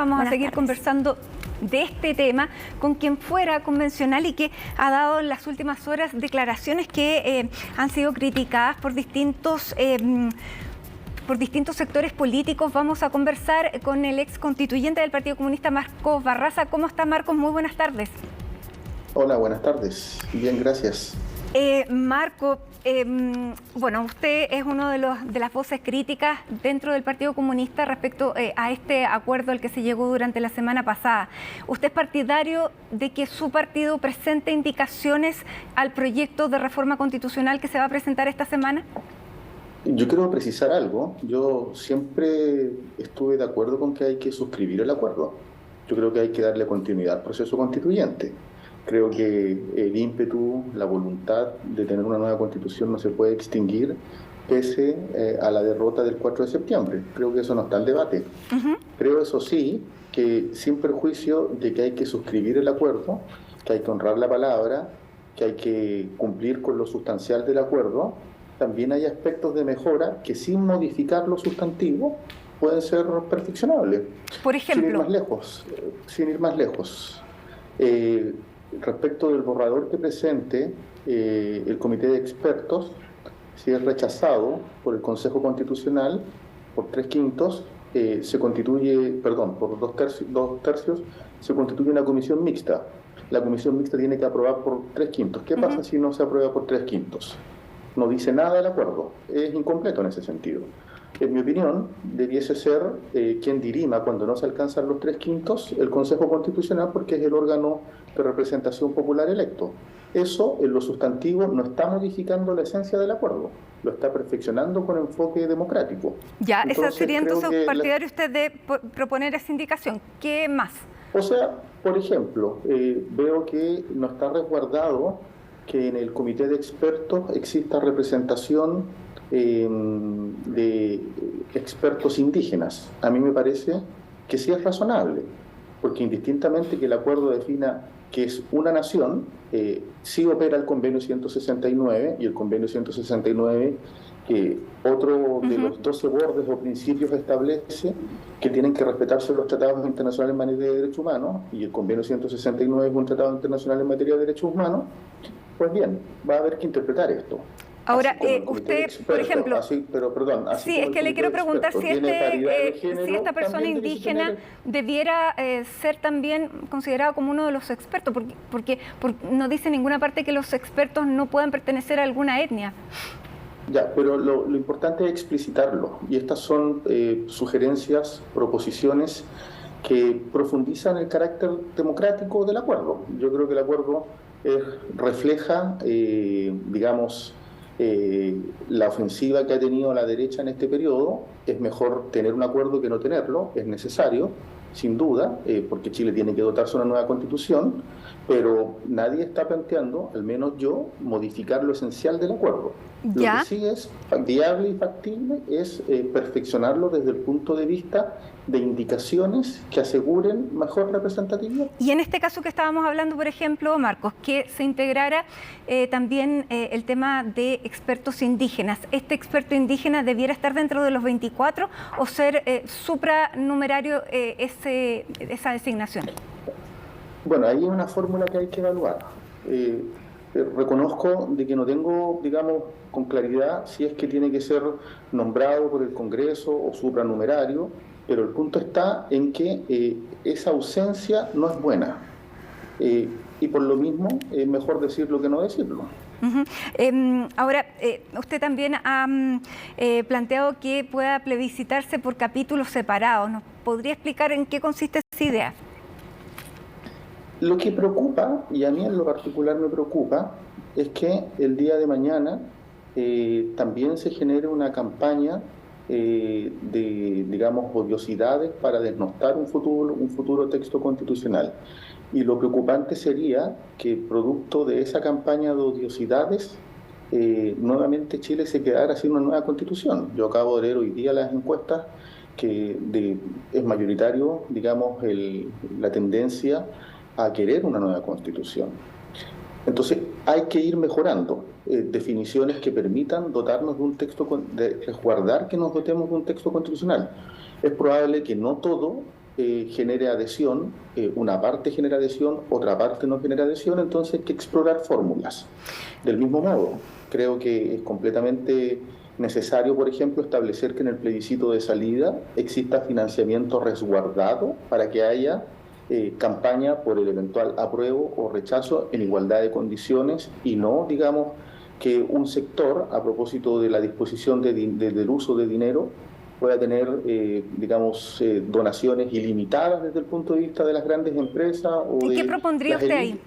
vamos a seguir tardes. Conversando de este tema con quien fuera convencional y que ha dado en las últimas horas declaraciones que han sido criticadas por distintos sectores políticos. Vamos a conversar con el ex constituyente del Partido Comunista, Marcos Barraza. ¿Cómo está, Marcos? Muy buenas tardes. Hola, buenas tardes. Bien, gracias. Marco, bueno, usted es uno de las voces críticas dentro del Partido Comunista respecto a este acuerdo al que se llegó durante la semana pasada. ¿Usted es partidario de que su partido presente indicaciones al proyecto de reforma constitucional que se va a presentar esta semana? Yo quiero precisar algo. Yo siempre estuve de acuerdo con que hay que suscribir el acuerdo. Yo creo que hay que darle continuidad al proceso constituyente. Creo que el ímpetu, la voluntad de tener una nueva constitución no se puede extinguir pese a la derrota del 4 de septiembre. Creo que eso no está en debate. Creo, eso sí, que sin perjuicio de que hay que suscribir el acuerdo, que hay que honrar la palabra, que hay que cumplir con lo sustancial del acuerdo, también hay aspectos de mejora que sin modificar lo sustantivo pueden ser perfeccionables. Por ejemplo. Sin ir más lejos. Respecto del borrador que presente el comité de expertos, si es rechazado por el Consejo Constitucional por 3/5, por dos tercios, se constituye una comisión mixta. La comisión mixta tiene que aprobar por 3/5. ¿Qué pasa si no se aprueba por 3/5? No dice nada del acuerdo, es incompleto en ese sentido. En mi opinión, debiese ser quien dirima cuando no se alcanzan los 3/5 el Consejo Constitucional, porque es el órgano de representación popular electo. Eso, en lo sustantivo, no está modificando la esencia del acuerdo, lo está perfeccionando con enfoque democrático. Ya, esa sería entonces partidario usted de proponer esa indicación. ¿Qué más? O sea, por ejemplo, veo que no está resguardado que en el comité de expertos exista representación de expertos indígenas. A mí me parece que sí es razonable, porque indistintamente que el acuerdo defina que es una nación, sí opera el convenio 169, y el convenio 169, que otro de los 12 bordes o principios establece que tienen que respetarse los tratados internacionales en materia de derechos humanos, y el convenio 169 es un tratado internacional en materia de derechos humanos. Pues bien, va a haber que interpretar esto. Ahora, usted, por ejemplo... Sí, es que le quiero preguntar si esta persona indígena debiera ser también considerado como uno de los expertos, porque no dice en ninguna parte que los expertos no puedan pertenecer a alguna etnia. Ya, pero lo importante es explicitarlo, y estas son sugerencias, proposiciones que profundizan el carácter democrático del acuerdo. Yo creo que el acuerdo refleja, la ofensiva que ha tenido la derecha en este periodo. Es mejor tener un acuerdo que no tenerlo, es necesario, sin duda, porque Chile tiene que dotarse de una nueva constitución, pero nadie está planteando, al menos yo, modificar lo esencial del acuerdo. ¿Ya? Lo que sí es viable y factible es perfeccionarlo desde el punto de vista de indicaciones que aseguren mejor representatividad. Y en este caso que estábamos hablando, por ejemplo, Marcos, que se integrara también el tema de expertos indígenas. ¿Este experto indígena debiera estar dentro de los 24 o ser supranumerario esa designación? Bueno, ahí hay una fórmula que hay que evaluar. Reconozco de que no tengo, con claridad si es que tiene que ser nombrado por el Congreso o supranumerario, pero el punto está en que esa ausencia no es buena. Y por lo mismo es mejor decirlo que no decirlo. Ahora, usted también ha planteado que pueda plebiscitarse por capítulos separados. ¿Nos podría explicar en qué consiste esa idea? Lo que preocupa, y a mí en lo particular me preocupa, es que el día de mañana también se genere una campaña de odiosidades para desnostar un futuro texto constitucional. Y lo preocupante sería que, producto de esa campaña de odiosidades, nuevamente Chile se quedara sin una nueva constitución. Yo acabo de leer hoy día las encuestas que es mayoritario, la tendencia a querer una nueva constitución. Entonces hay que ir mejorando definiciones que permitan dotarnos de un texto, resguardar que nos dotemos de un texto constitucional. Es probable que no todo genere adhesión, una parte genera adhesión, otra parte no genera adhesión, entonces hay que explorar fórmulas. Del mismo modo, creo que es completamente necesario, por ejemplo, establecer que en el plebiscito de salida exista financiamiento resguardado para que haya campaña por el eventual apruebo o rechazo en igualdad de condiciones y no, digamos, que un sector, a propósito de la disposición del uso de dinero, pueda tener, digamos, donaciones ilimitadas desde el punto de vista de las grandes empresas. ¿Y qué propondría usted ahí?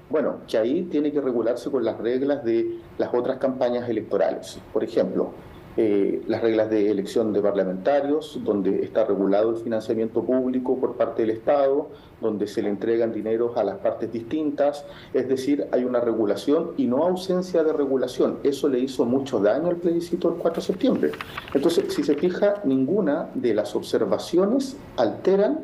Bueno, que ahí tiene que regularse con las reglas de las otras campañas electorales. Por ejemplo, las reglas de elección de parlamentarios, donde está regulado el financiamiento público por parte del Estado, donde se le entregan dineros a las partes distintas, es decir, hay una regulación y no ausencia de regulación. Eso le hizo mucho daño al plebiscito del 4 de septiembre. Entonces, si se fija, ninguna de las observaciones alteran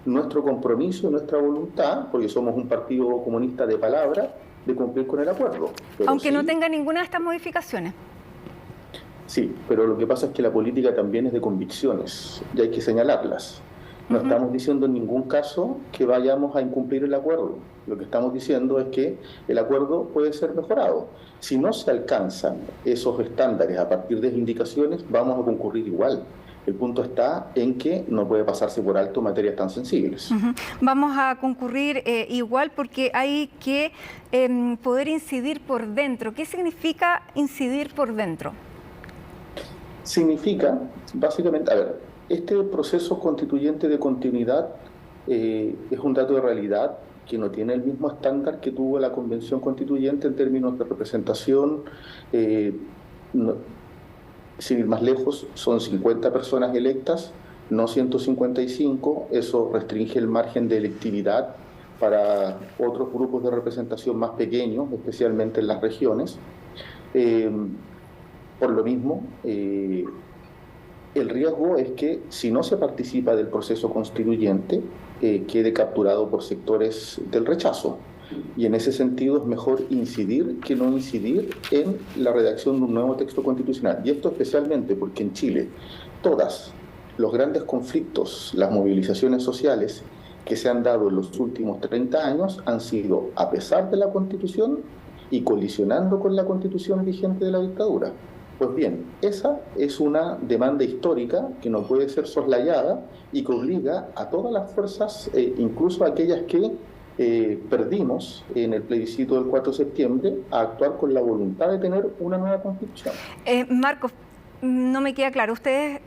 nuestro compromiso, nuestra voluntad, porque somos un partido comunista de palabra, de cumplir con el acuerdo. Pero aunque sí, no tenga ninguna de estas modificaciones. Sí, pero lo que pasa es que la política también es de convicciones y hay que señalarlas. No estamos diciendo en ningún caso que vayamos a incumplir el acuerdo. Lo que estamos diciendo es que el acuerdo puede ser mejorado. Si no se alcanzan esos estándares a partir de indicaciones, vamos a concurrir igual. El punto está en que no puede pasarse por alto materias tan sensibles. Vamos a concurrir igual porque hay que poder incidir por dentro. ¿Qué significa incidir por dentro? Significa, básicamente, a ver, este proceso constituyente de continuidad es un dato de realidad que no tiene el mismo estándar que tuvo la Convención Constituyente en términos de representación. Sin ir más lejos, son 50 personas electas, no 155, eso restringe el margen de electividad para otros grupos de representación más pequeños, especialmente en las regiones. Por lo mismo, el riesgo es que si no se participa del proceso constituyente, quede capturado por sectores del rechazo. Y en ese sentido es mejor incidir que no incidir en la redacción de un nuevo texto constitucional. Y esto especialmente porque en Chile todos los grandes conflictos, las movilizaciones sociales que se han dado en los últimos 30 años han sido a pesar de la Constitución y colisionando con la Constitución vigente de la dictadura. Pues bien, esa es una demanda histórica que no puede ser soslayada y que obliga a todas las fuerzas, incluso a aquellas que perdimos en el plebiscito del 4 de septiembre, a actuar con la voluntad de tener una nueva constitución. Marcos, no me queda claro, ¿ustedes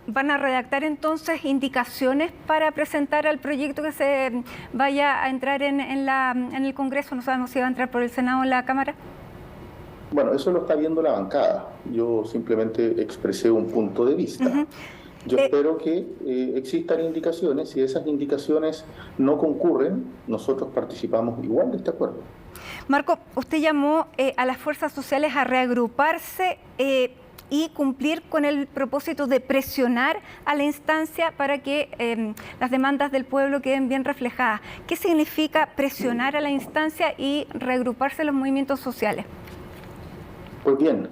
van a redactar entonces indicaciones para presentar al proyecto que se vaya a entrar en el Congreso? No sabemos si va a entrar por el Senado o en la Cámara. Bueno, eso lo está viendo la bancada. Yo simplemente expresé un punto de vista. Yo espero que existan indicaciones. Si esas indicaciones no concurren, nosotros participamos igual de este acuerdo. Marco, usted llamó a las fuerzas sociales a reagruparse y cumplir con el propósito de presionar a la instancia para que las demandas del pueblo queden bien reflejadas. ¿Qué significa presionar a la instancia y reagruparse los movimientos sociales? Pues bien,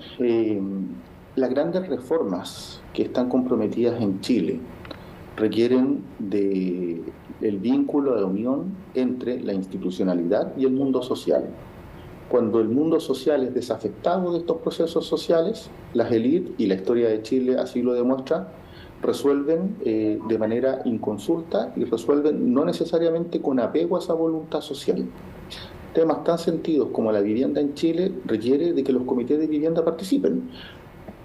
las grandes reformas que están comprometidas en Chile requieren del vínculo de unión entre la institucionalidad y el mundo social. Cuando el mundo social es desafectado de estos procesos sociales, las élites, y la historia de Chile así lo demuestra, resuelven de manera inconsulta y resuelven no necesariamente con apego a esa voluntad social. Temas tan sentidos como la vivienda en Chile requiere de que los comités de vivienda participen.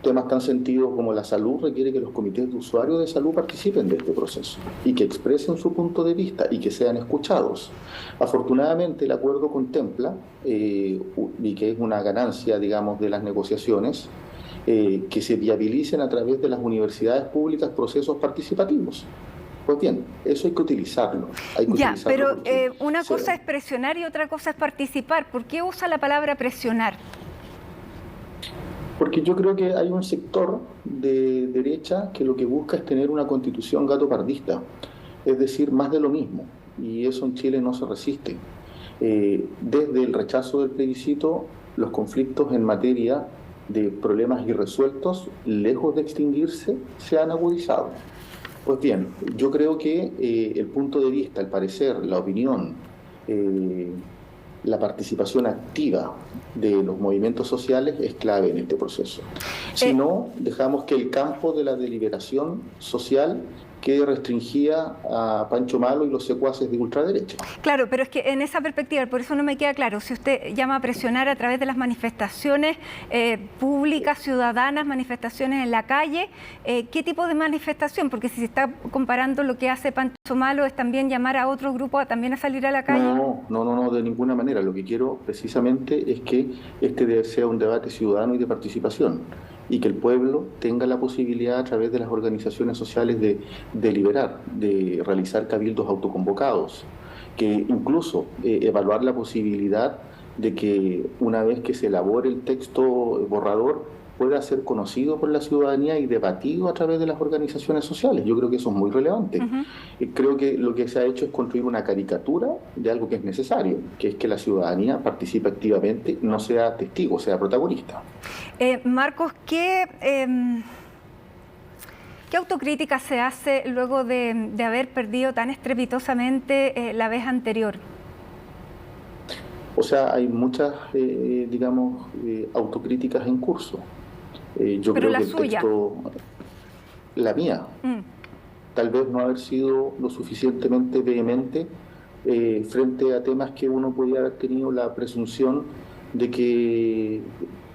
Temas tan sentidos como la salud requiere que los comités de usuarios de salud participen de este proceso y que expresen su punto de vista y que sean escuchados. Afortunadamente el acuerdo contempla, y que es una ganancia, digamos, de las negociaciones, que se viabilicen a través de las universidades públicas procesos participativos. Pues bien, eso hay que utilizarlo. Pero una cosa es presionar y otra cosa es participar. ¿Por qué usa la palabra presionar? Porque yo creo que hay un sector de derecha que lo que busca es tener una constitución gatopardista, es decir, más de lo mismo. Y eso en Chile no se resiste. Desde el rechazo del plebiscito, los conflictos en materia de problemas irresueltos, lejos de extinguirse, se han agudizado. Pues bien, yo creo que el punto de vista, el parecer, la opinión, eh, la participación activa de los movimientos sociales es clave en este proceso. Si Eh, no, dejamos que el campo de la deliberación social quede restringida a Pancho Malo y los secuaces de ultraderecha. Claro, pero es que en esa perspectiva, por eso no me queda claro, si usted llama a presionar a través de las manifestaciones públicas, ciudadanas, manifestaciones en la calle, ¿qué tipo de manifestación? Porque si se está comparando lo que hace Pancho Malo es también llamar a otro grupo a también a salir a la calle. No, de ninguna manera. Lo que quiero precisamente es que este sea un debate ciudadano y de participación, y que el pueblo tenga la posibilidad a través de las organizaciones sociales de deliberar, de realizar cabildos autoconvocados, que incluso evaluar la posibilidad de que una vez que se elabore el texto borrador pueda ser conocido por la ciudadanía y debatido a través de las organizaciones sociales. Yo creo que eso es muy relevante. Creo que lo que se ha hecho es construir una caricatura de algo que es necesario, que es que la ciudadanía participe activamente, no sea testigo, sea protagonista. Marcos, ¿qué autocrítica se hace luego de haber perdido tan estrepitosamente la vez anterior? O sea, hay muchas, digamos, autocríticas en curso. Yo Pero creo la que el suya. texto, la mía, tal vez no haber sido lo suficientemente vehemente frente a temas que uno podía haber tenido la presunción de que,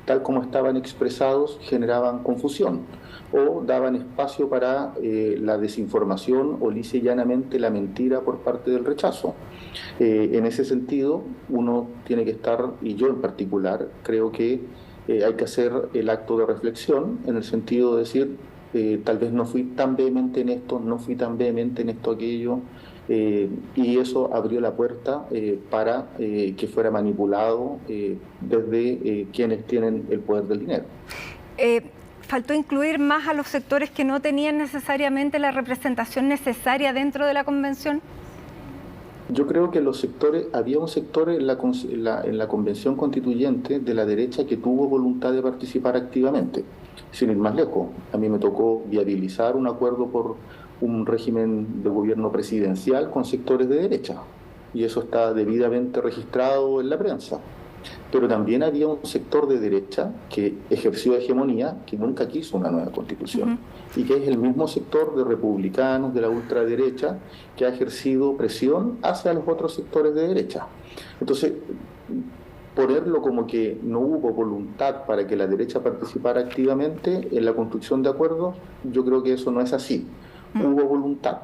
tal como estaban expresados, generaban confusión o daban espacio para la desinformación o lisa y llanamente la mentira por parte del rechazo. En ese sentido, uno tiene que estar, y yo en particular, creo que hay que hacer el acto de reflexión en el sentido de decir, tal vez no fui tan vehemente en esto, no fui tan vehemente en esto, aquello, y eso abrió la puerta para que fuera manipulado desde quienes tienen el poder del dinero. ¿Faltó incluir más a los sectores que no tenían necesariamente la representación necesaria dentro de la convención? Yo creo que los sectores, había un sector en la convención constituyente de la derecha que tuvo voluntad de participar activamente. Sin ir más lejos, a mí me tocó viabilizar un acuerdo por un régimen de gobierno presidencial con sectores de derecha, y eso está debidamente registrado en la prensa. Pero también había un sector de derecha que ejerció hegemonía, que nunca quiso una nueva constitución, y que es el mismo sector de republicanos, de la ultraderecha, que ha ejercido presión hacia los otros sectores de derecha. Entonces, ponerlo como que no hubo voluntad para que la derecha participara activamente en la construcción de acuerdos, yo creo que eso no es así. Hubo voluntad.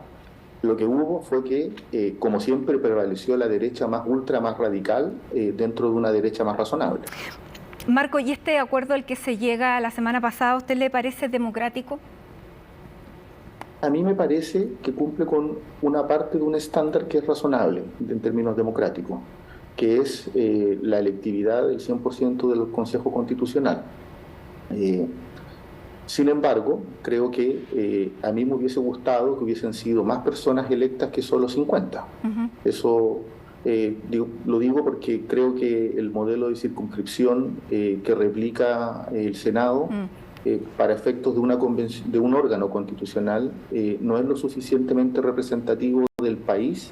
Lo que hubo fue que, como siempre, prevaleció la derecha más ultra, más radical, dentro de una derecha más razonable. Marco, ¿y este acuerdo al que se llega la semana pasada, a usted le parece democrático? A mí me parece que cumple con una parte de un estándar que es razonable en términos democráticos, que es la electividad del 100% del Consejo Constitucional. Sin embargo, creo que a mí me hubiese gustado que hubiesen sido más personas electas que solo 50. Eso lo digo porque creo que el modelo de circunscripción que replica el Senado para efectos de de un órgano constitucional no es lo suficientemente representativo del país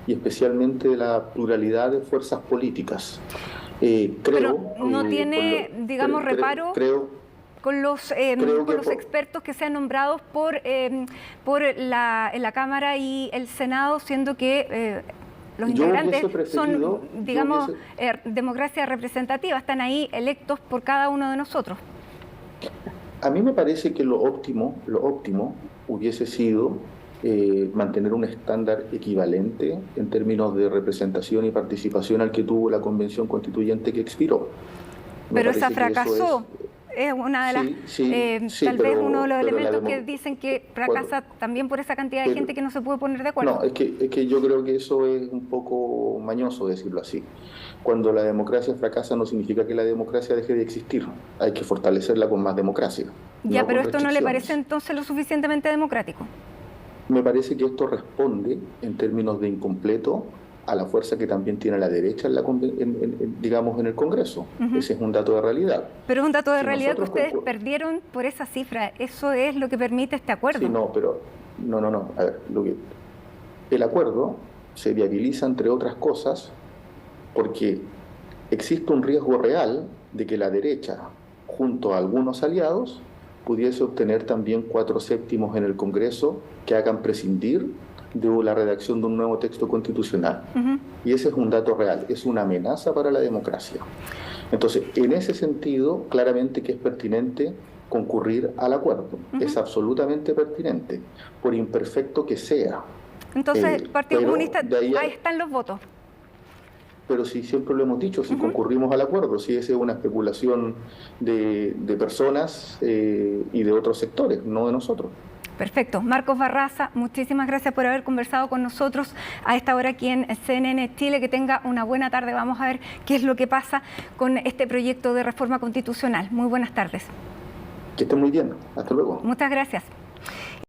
y especialmente de la pluralidad de fuerzas políticas. Pero no tiene, digamos, reparo con los expertos que sean nombrados por la Cámara y el Senado, siendo que los integrantes son, digamos, democracia representativa, están ahí electos por cada uno de nosotros. A mí me parece que lo óptimo hubiese sido mantener un estándar equivalente en términos de representación y participación al que tuvo la Convención Constituyente que expiró. Pero esa fracasó. Es una de las, tal vez uno de los elementos que dicen que fracasa también por esa cantidad de gente que no se puede poner de acuerdo. No, es que yo creo que eso es un poco mañoso decirlo así. Cuando la democracia fracasa no significa que la democracia deje de existir. Hay que fortalecerla con más democracia. Ya, pero ¿esto no le parece entonces lo suficientemente democrático? Me parece que esto responde, en términos de incompleto, a la fuerza que también tiene la derecha digamos, en el Congreso. Ese es un dato de realidad. Pero es un dato de realidad que ustedes perdieron por esa cifra. Eso es lo que permite este acuerdo. Sí, no, no. A ver, el acuerdo se viabiliza, entre otras cosas, porque existe un riesgo real de que la derecha, junto a algunos aliados, pudiese obtener también 4/7 en el Congreso que hagan prescindir de la redacción de un nuevo texto constitucional. Y ese es un dato real, es una amenaza para la democracia. Entonces, en ese sentido, claramente que es pertinente concurrir al acuerdo. Es absolutamente pertinente, por imperfecto que sea. Entonces, el Partido Comunista, ahí están los votos. Pero si siempre lo hemos dicho, si concurrimos al acuerdo, si esa es una especulación de personas y de otros sectores, no de nosotros. Perfecto. Marcos Barraza, muchísimas gracias por haber conversado con nosotros a esta hora aquí en CNN Chile. Que tenga una buena tarde. Vamos a ver qué es lo que pasa con este proyecto de reforma constitucional. Muy buenas tardes. Que esté muy bien. Hasta luego. Muchas gracias.